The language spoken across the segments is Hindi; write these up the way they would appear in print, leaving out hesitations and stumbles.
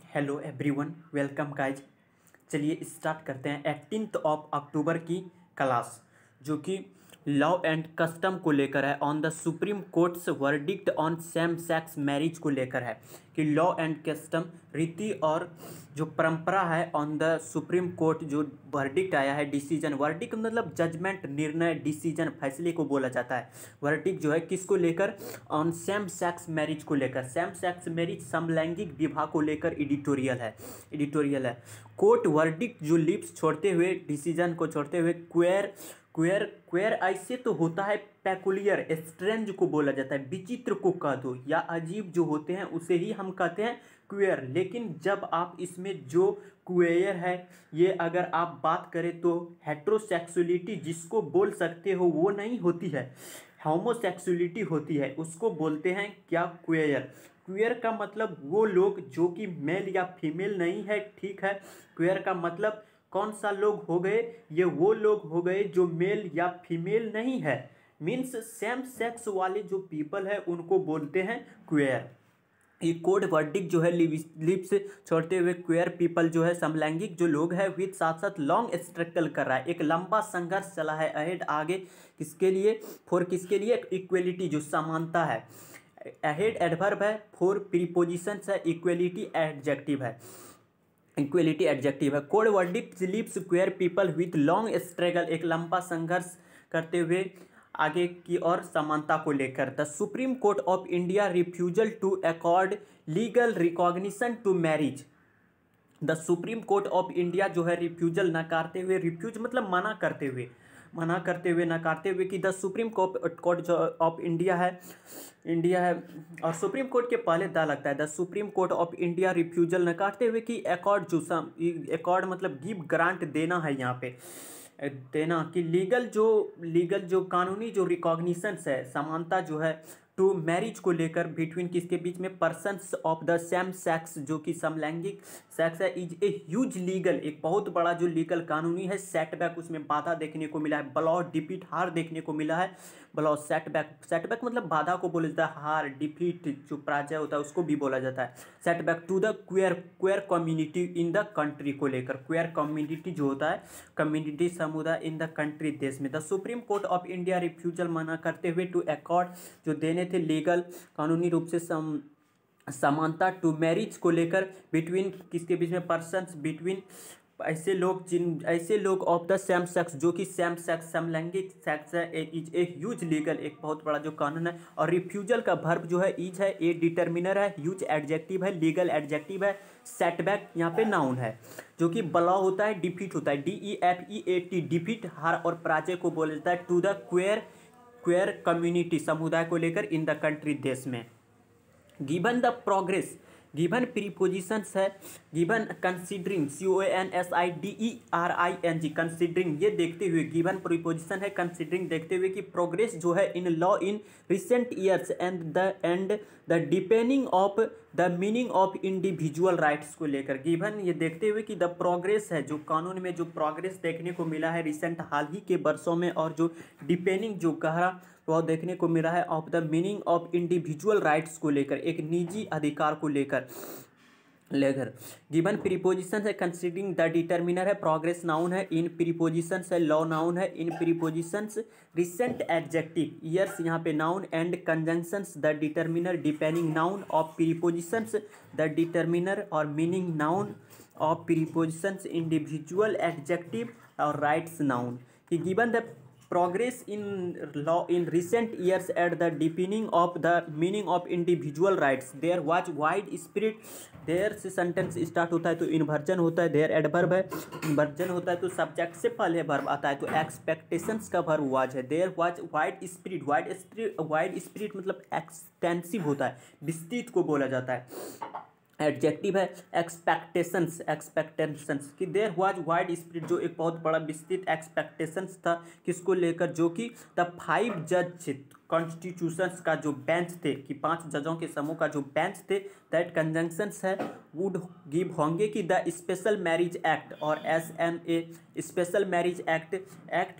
Hello everyone, welcome guys. चलिए स्टार्ट करते हैं 18 ऑफ अक्टूबर की क्लास, जो कि लॉ एंड कस्टम को लेकर है। On the supreme courts verdict on same sex marriage को लेकर है कि लॉ एंड कस्टम, रीति और जो परंपरा है, ऑन द सुप्रीम कोर्ट जो वर्डिक्ट आया है, डिसीजन। वर्डिक्ट मतलब जजमेंट, निर्णय, डिसीजन, फैसले को बोला जाता है। वर्डिक्ट जो है किसको लेकर? ऑन सेम सेक्स मैरिज को लेकर। सेम सेक्स मैरिज समलैंगिक विवाह को लेकर एडिटोरियल है। कोर्ट वर्डिक्ट जो लिप्स छोड़ते हुए, डिसीजन को छोड़ते हुए, क्वेयर क्वेयर क्वेयर ऐसे तो होता है पेकुलियर, स्ट्रेंज को बोला जाता है, विचित्र को कह दो या अजीब जो होते हैं उसे ही हम कहते हैं क्वेयर। लेकिन जब आप इसमें जो क्वेयर है, ये अगर आप बात करें तो हेट्रोसेक्सुअलिटी जिसको बोल सकते हो वो नहीं होती है, होमोसेक्सुअलिटी होती है, उसको बोलते हैं क्या? क्वेयर। क्वेयर का मतलब वो लोग जो कि मेल या फीमेल नहीं है, ठीक है। क्वेयर का मतलब कौन सा लोग हो गए? ये वो लोग हो गए जो मेल या फीमेल नहीं है, मीन्स सेम सेक्स वाले जो पीपल है उनको बोलते हैं क्वेयर। ये कोड वर्डिक जो है लिप्स छोड़ते हुए क्वेयर पीपल जो है समलैंगिक जो लोग हैं, विद साथ साथ लॉन्ग स्ट्रगल कर रहा है, एक लंबा संघर्ष चला है अहेड, आगे किसके लिए? फॉर किसके लिए? इक्वेलिटी, जो समानता है। अहेड एडवर्ब है, फोर प्रीपोजिशंस है, इक्वेलिटी एडजेक्टिव है। इक्वेलिटी एडजेक्टिव है। Code verdict lips queer people with long struggle, एक लंबा संघर्ष करते हुए आगे की और समानता को लेकर। The supreme court of India refusal to accord legal recognition to marriage. The supreme court of India जो है रिफ्यूजल, नकारते हुए, रिफ्यूज मतलब नकारते हुए कि द सुप्रीम कोर्ट जो ऑफ इंडिया है और सुप्रीम कोर्ट के पहले द लगता है। The supreme court of India refusal, नकारते हुए कि अकॉर्ड मतलब गिव, ग्रांट, देना है यहाँ पे, देना कि लीगल जो कानूनी जो रिकॉग्निशंस है, समानता जो है टू मैरिज को लेकर, बिटवीन किसके बीच में? Persons of the same sex, जो कि समलैंगिक सेक्स है, इज ए ह्यूज लीगल, एक बहुत बड़ा जो लीगल कानूनी है। सेटबैक, उसमें बाधा देखने को मिला है। ब्लॉ, डिफीट, हार देखने को मिला है। ब्लॉ, सेटबैक मतलब बाधा को बोला जाता है, हार, डिफीट जो पराजय होता है उसको भी बोला जाता है। Setback to the queer community in the country को लेकर, क्वेयर कम्युनिटी जो होता है, कम्युनिटी समुदाय इन द कंट्री, देश में। The supreme court of India refusal, मना करते हुए, टू अकॉर्ड जो देने थे लीगल, कानूनी रूप से समानता टू मैरिज को लेकर, बिटवीन किसके बीच में? पर्सन्स, बिटवीन ऐसे लोग ऑफ द सेम सेक्स, जो कि सेम सेक्स, समलैंगिक सेक्स है, इज ए ह्यूज लीगल, एक बहुत बड़ा जो कानून है। और रिफ्यूजल का वर्ब जो है इज है, ए डिटर्मिनर है, ह्यूज एडजेक्टिव है, लीगल एडजेक्टिव है, सेटबैक यहाँ पे नाउन है, जो कि ब्लॉ होता है, डिफीट होता है, DEFEAT, डिफीट, हार और पराजय को बोला जाता है। टू द क्वेयर कम्युनिटी, समुदाय को लेकर, इन द कंट्री, देश में। Given the progress, given prepositions है, गिवन कंसीडरिंग, CONSIDERING, कंसीडरिंग, ये देखते हुए, गिवन प्रीपोजिशन है, कंसीडरिंग देखते हुए कि प्रोग्रेस जो है in law in recent years and the depending of the meaning of individual rights को लेकर। गिवन ये देखते हुए कि द प्रोग्रेस है, जो कानून में जो प्रोग्रेस देखने को मिला है रिसेंट, हाल ही के वर्षों में, और जो डिपेंडिंग जो गहरा वह देखने को मिला है, of the meaning of individual rights को लेकर, एक निजी अधिकार को लेकर। गिवन प्रीपोजिशन है, कंसीडरिंग द डिटर्मिनर है, प्रोग्रेस नाउन है, इन प्रीपोजिशन है, लॉ नाउन है, in prepositions recent adjective, years यहाँ पे noun, and conjunctions the determiner, depending noun, of prepositions the determiner, और meaning noun, of prepositions individual adjective, और राइट्स नाउन। कि given the progress in law in recent years at the deepening of the meaning of individual rights, there was wide spread, there से सेंटेंस स्टार्ट होता है तो इन्वर्जन होता है, there एडवर्ब है, इन्वर्जन होता है तो सब्जेक्ट से पहले वर्ब आता है, तो एक्सपेक्टेशंस का वर्ब वाज है। there was wide spread मतलब एक्सटेंसिव होता है, विस्तृत को बोला जाता है। एडजेक्टिव है एक्सपेक्टेशंस कि देयर वाज वाइड स्प्रेड, जो एक बहुत बड़ा विस्तृत एक्सपेक्टेशंस था, किसको लेकर? जो कि द 5 जज कॉन्स्टिट्यूशंस का जो बेंच थे कि 5 जजों के समूह का जो बेंच थे, दैट कंजंक्शंस है वुड गिव होंगे कि द स्पेशल मैरिज एक्ट और SMA स्पेशल मैरिज एक्ट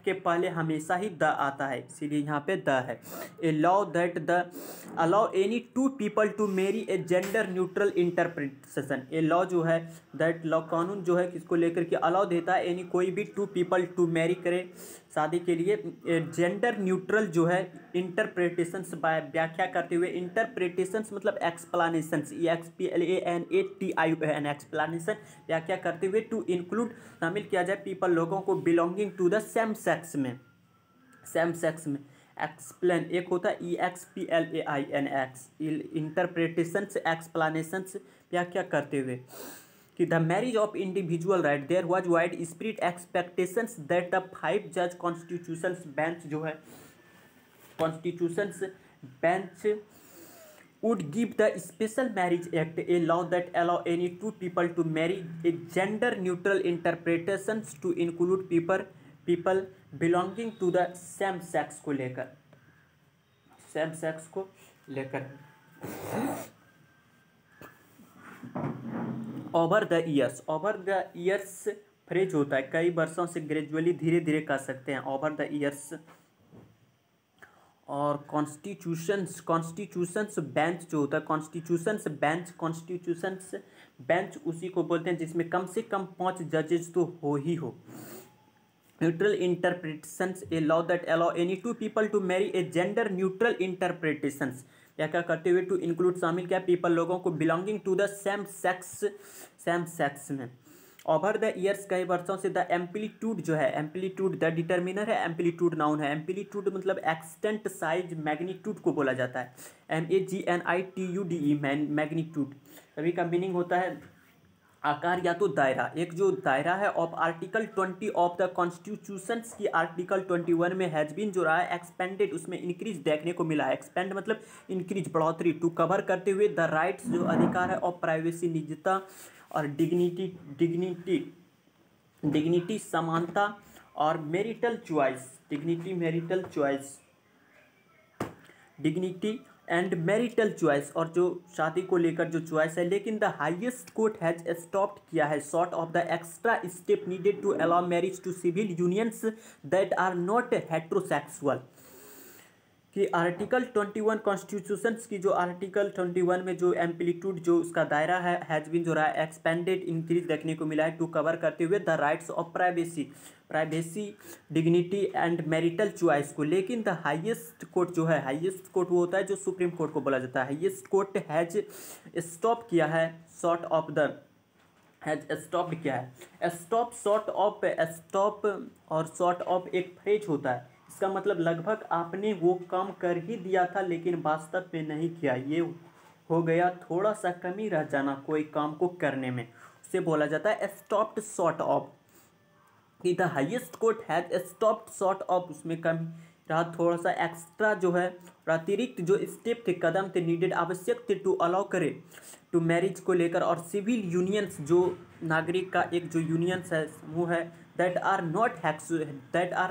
के पहले हमेशा ही द आता है, इसीलिए यहाँ पे द है। A law that the allow any two people to marry a gender neutral interpretation. A law जो है दैट लॉ कानून जो है किसको लेकर के अलाउ देता है, यानी कोई भी 2 पीपल टू मैरी करे शादी के लिए जेंडर न्यूट्रल जो है इंटरप्रिटेशंस व्याख्या करते हुए। इंटरप्रिटेशंस मतलब एक्सप्लानेशंस, EXPLANATION एक्सप्लानेशन व्याख्या करते हुए टू इंक्लूड शामिल किया जाए पीपल लोगों को belonging to the same sex में। सेम सेक्स में एक्सप्लेन एक होता है EXPLAINX इंटरप्रिटेशंस एक्सप्लानेशंस व्याख्या करते हुए कि the marriage of individual right there was wide spread expectations that the 5 जज कॉन्स्टिट्यूशंस बेंच जो है constitutions bench would give the special marriage act a law that allow any 2 people to marry a gender neutral interpretations to include people belonging to the same sex को लेकर ओवर द ईयर्स फ्रेज होता है कई वर्षों से, ग्रेजुअली धीरे धीरे कर सकते हैं ओवर द ईयर्स। और कॉन्स्टिट्यूशंस बेंच जो होता है कॉन्स्टिट्यूशंस बेंच उसी को बोलते हैं जिसमें कम से कम 5 जजेस तो हो ही हो। Neutral interpretations a law that allow any 2 people to marry a gender neutral interpretations व्याख्या करते हुए टू इंक्लूड शामिल किया पीपल लोगों को belonging to the same sex में। ओवर द ईयर्स कई वर्षों से द एम्पलीट्यूड जो है एम्पलीट्यूड द डिटर्मिनर है, एम्पलीट्यूड नाउन है, एम्पलीट्यूड मतलब एक्सटेंट साइज मैग्नीट्यूड को बोला जाता है, MAGNITUDE मैग्नीट्यूड। सभी का मीनिंग होता है आकार या तो दायरा। एक जो दायरा है of article 20 of the constitutions की आर्टिकल 21 में हैज बीन जो रहा है एक्सपेंडेड उसमें इंक्रीज देखने को मिला है। एक्सपेंड मतलब इंक्रीज बढ़ोतरी, टू कवर करते हुए द राइट्स जो अधिकार है ऑफ प्राइवेसी निजता और डिग्निटी समानता और marital choice dignity and marital choice और जो शादी को लेकर जो चॉइस है। लेकिन the highest court has stopped किया है short of the extra step needed to allow marriage to civil unions that are not heterosexual कि आर्टिकल 21 कॉन्स्टिट्यूशंस की जो आर्टिकल 21 में जो एम्पलीट्यूड जो उसका दायरा है हैज बीन जो रहा है एक्सपेंडेड इंक्रीज देखने को मिला है टू कवर करते हुए the rights of privacy dignity and marital choice को। लेकिन द हाईएस्ट कोर्ट जो है, हाईएस्ट कोर्ट वो होता है जो सुप्रीम कोर्ट को बोला जाता है, हाईएस्ट कोर्ट हैज स्टॉप किया है शॉर्ट ऑफ और शॉर्ट ऑफ एक फ्रेज होता है, इसका मतलब लगभग आपने वो काम कर ही दिया था लेकिन वास्तव में नहीं किया, ये हो गया थोड़ा सा कमी रह जाना कोई काम को करने में, उसे बोला जाता है स्टॉप्ड शॉर्ट ऑफ कि the highest court has stopped short of, उसमें कमी रहा थोड़ा सा एक्स्ट्रा जो है अतिरिक्त जो स्टेप थे कदम थे नीडेड आवश्यक थे टू अलाउ करे टू मैरिज को लेकर और सिविल यूनियंस जो नागरिक का एक जो यूनियंस है समूह है दैट आर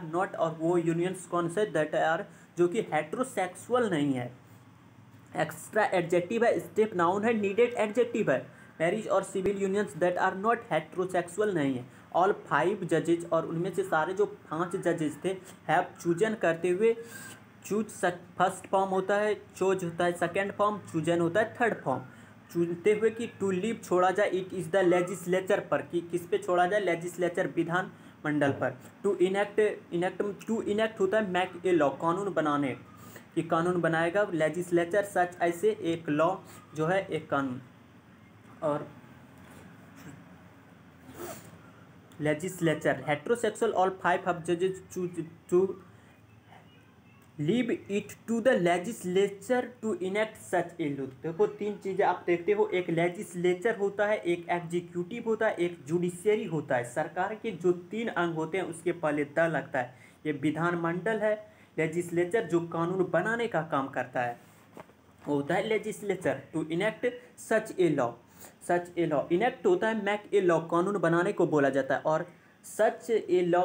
नॉट और वो यूनियंस कौन से दैट आर जो कि हेट्रोसेक्सुअल नहीं है। एक्स्ट्रा एडजेक्टिव है, स्टेप नाउन है, नीडेड एडजेक्टिव है। मैरिज और civil unions that are not heterosexual नहीं है। ऑल 5 जजेज और उनमें से सारे जो 5 जजेज थे हैव चूजन करते हुए, चूज फर्स्ट फॉर्म होता है, चोज होता है सेकेंड फॉर्म, चूजन होता है थर्ड फॉर्म, चुनते हुए कि टू लीव छोड़ा जाए इट इज़ द लेजिस्लेचर पर, कि किस पे छोड़ा जाए, लेजिस्लेचर विधान मंडल पर। टू इनेक्ट होता है मैक ए लॉ कानून बनाने, कि कानून बनाएगा लेजिस्लेचर सच ऐसे एक लॉ जो है एक कानून। और लेजिस्लेचर हेट्रोसेक्सुअल ऑल 5 ऑफ जजेस choose to leave it to the legislature to enact such a law. देखो 3 चीज़ें आप देखते हो, एक लेजिस्लेचर होता है, एक एग्जीक्यूटिव होता है, एक जुडिशियरी होता है। सरकार के जो 3 अंग होते हैं उसके पहले द लगता है। ये विधानमंडल है, लेजिस्लेचर जो कानून बनाने का काम करता है वो होता है legislature. To enact such a law enact होता है मैक ए लॉ कानून बनाने को बोला जाता है, और सच ए लॉ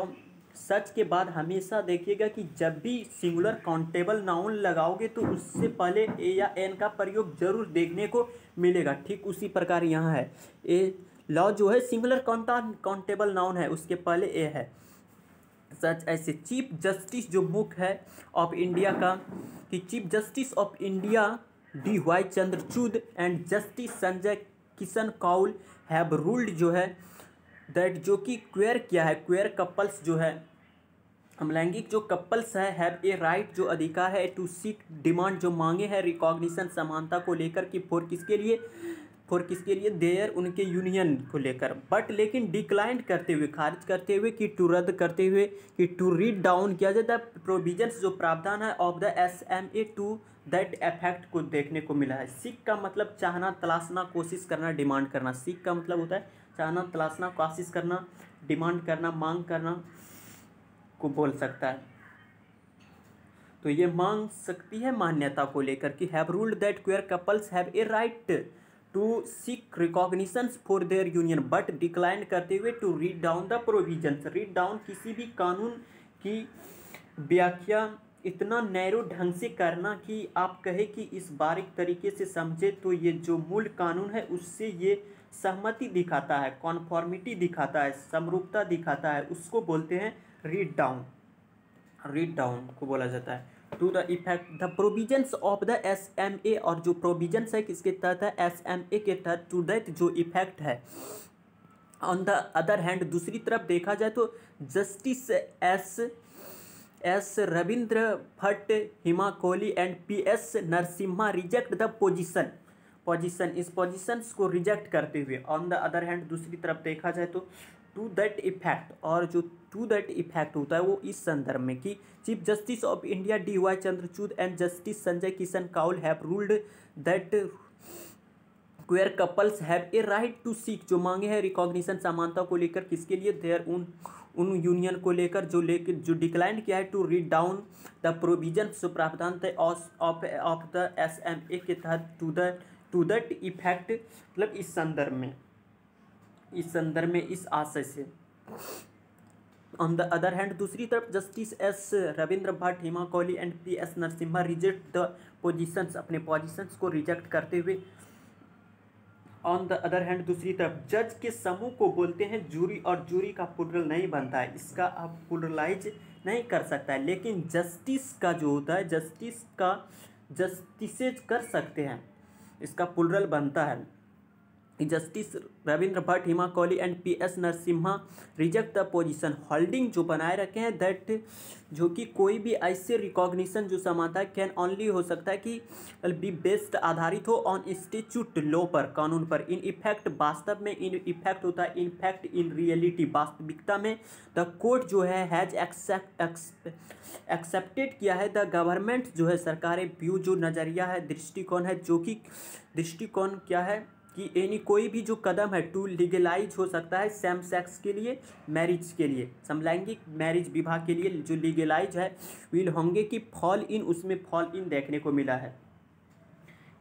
सच के बाद हमेशा देखिएगा कि जब भी सिंगुलर काउंटेबल नाउन लगाओगे तो उससे पहले ए या एन का प्रयोग जरूर देखने को मिलेगा। ठीक उसी प्रकार यहाँ है, ए लॉ जो है सिंगुलर काउंटेबल नाउन है, उसके पहले ए है। सच ऐसे चीफ जस्टिस जो मुख्य है ऑफ इंडिया का, कि Chief Justice of India D.Y. Chandrachud and Justice Sanjay Kishan Kaul have ruled जो है दैट, जो कि क्वेयर क्या है, क्वेयर कपल्स जो है, समलैंगिक जो कपल्स है, हैव ए राइट जो अधिकार है टू सीक डिमांड जो मांगे हैं रिकॉग्निशन समानता को लेकर, कि फॉर किसके लिए, फॉर किसके लिए, देयर उनके यूनियन को लेकर, बट लेकिन डिक्लाइन करते हुए, खारिज करते हुए, कि टू रद्द करते हुए, कि टू रीड डाउन किया जाए द प्रोविजंस जो प्रावधान है of the SMA to that effect को देखने को मिला है। सीक का मतलब चाहना, तलाशना, कोशिश करना, डिमांड करना। सीक का मतलब होता है चाहना, तलाशना, कोशिश करना, डिमांड करना, मांग करना को बोल सकता है। तो ये मांग सकती है मान्यता को लेकर, कि have ruled that queer couples have a right to seek recognition for their union but decline करते हुए to read down the provisions. Read down किसी भी कानून की व्याख्या इतना नैरो ढंग से करना कि आप कहे कि इस बारीक तरीके से समझे, तो ये जो मूल कानून है उससे ये सहमति दिखाता है, कॉन्फॉर्मिटी दिखाता है, समरूपता दिखाता है, उसको बोलते हैं रीड डाउन। रीड डाउन को बोला जाता है। To the effect the provisions of the SMA, और जो प्रोविजंस है किसके तहत है, SMA के तहत, टू दैट जो इफेक्ट है। ऑन द अदर हैंड दूसरी तरफ देखा जाए तो justice S Ravindra Bhatt, Hima Kohli and PS Narasimha reject the position, इस पोजीशंस को रिजेक्ट करते हुए। ऑन द अदर हैंड दूसरी तरफ देखा जाए तो टू दैट इफेक्ट, और जो टू दैट इफेक्ट होता है वो इस संदर्भ में, कि Chief Justice of India D.Y. Chandrachud and Justice Sanjay Kishan Kaul have ruled that queer couples have a right to seek जो मांगे हैं रिकॉग्निशन समानता को लेकर, किसके लिए, देयर उन यूनियन को लेकर, जो डिक्लाइन किया है to read down the provision जो प्रावधान थे ऑफ द SMA के तहत, टू दैट इफेक्ट, मतलब इस संदर्भ में इस आशय से। ऑन द अदर हैंड दूसरी तरफ justice S Ravindra Bhatt, Hima Kohli and PS Narasimha reject the positions, अपने पोजीशंस को रिजेक्ट करते हुए। ऑन द अदर हैंड दूसरी तरफ जज के समूह को बोलते हैं जूरी, और जूरी का प्लुरल नहीं बनता है, इसका आप प्लुरलाइज नहीं कर सकता है, लेकिन जस्टिस का जो होता है, जस्टिस का जस्टिसेज कर सकते हैं, इसका प्लुरल बनता है। Justice Ravindra Bhatt, Hima Kohli and PS Narasimha reject the position, holding जो बनाए रखे हैं दैट, जो कि कोई भी ऐसे रिकॉग्निशन जो समानता है कैन ओनली हो सकता है कि बी बेस्ड आधारित हो ऑन इंस्टीट्यूट लॉ पर, कानून पर, इन इफेक्ट वास्तव में, इन इफेक्ट होता है इनफैक्ट, इन रियलिटी वास्तविकता में, द कोर्ट जो है हैज एक्सेप्टेड किया है द गवर्नमेंट जो है सरकारें व्यू जो नज़रिया है, दृष्टिकोण है, जो कि दृष्टिकोण क्या है कि यानी कोई भी जो कदम है टू लीगलाइज हो सकता है सेम सेक्स के लिए, मैरिज के लिए, समलैंगिक मैरिज विवाह के लिए जो लीगलाइज है, विल होंगे कि फॉल इन, उसमें फॉल इन देखने को मिला है,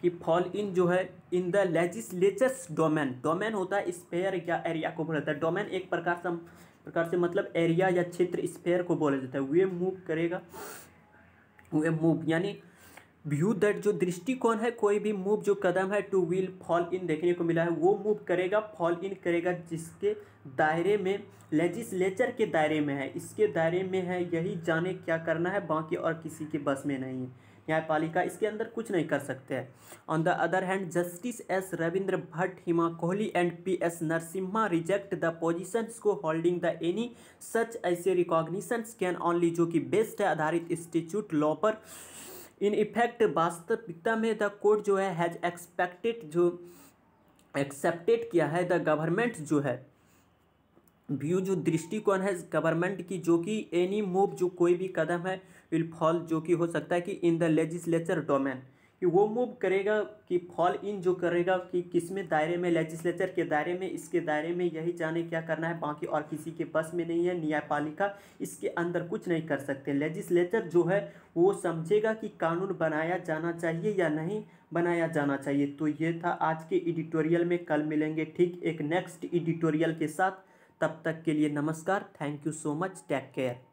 कि फॉल इन जो है in the legislatures domain, domain होता है स्फेयर या एरिया को बोला जाता है, डोमेन एक प्रकार से मतलब एरिया या क्षेत्र, स्फेयर को बोला जाता है। वे मूव करेगा, वे मूव यानी व्यू दैट जो दृष्टिकोण है, कोई भी मूव जो कदम है टू विल फॉल इन देखने को मिला है, वो मूव करेगा, फॉल इन करेगा, जिसके दायरे में, लेजिस्लेचर के दायरे में है, इसके दायरे में है, यही जाने क्या करना है, बाकी और किसी के बस में नहीं है, न्यायपालिका इसके अंदर कुछ नहीं कर सकते हैं। On the other hand justice S Ravindra Bhatt, Hima Kohli and PS Narasimha reject the positions को होल्डिंग द एनी सच ऐसे रिकॉग्निशंस कैन ओनली, जो कि बेस्ड है आधारित इंस्टीट्यूट लॉ पर, इन इफेक्ट वास्तविकता में द कोर्ट जो है हैज एक्सेप्टेड किया है द गवर्नमेंट जो है व्यू जो दृष्टिकोण है गवर्नमेंट की, जो कि एनी मूव जो कोई भी कदम है विल फॉल जो कि हो सकता है कि इन द लेजिस्लेचर डोमेन, कि वो मूव करेगा, कि फॉल इन जो करेगा कि किस में दायरे में, लेजिस्लेचर के दायरे में, इसके दायरे में, यही जाने क्या करना है, बाकी और किसी के बस में नहीं है, न्यायपालिका इसके अंदर कुछ नहीं कर सकते। लेजिस्लेचर जो है वो समझेगा कि कानून बनाया जाना चाहिए या नहीं बनाया जाना चाहिए। तो ये था आज के एडिटोरियल में, कल मिलेंगे ठीक एक नेक्स्ट एडिटोरियल के साथ, तब तक के लिए नमस्कार, thank you so much, take care.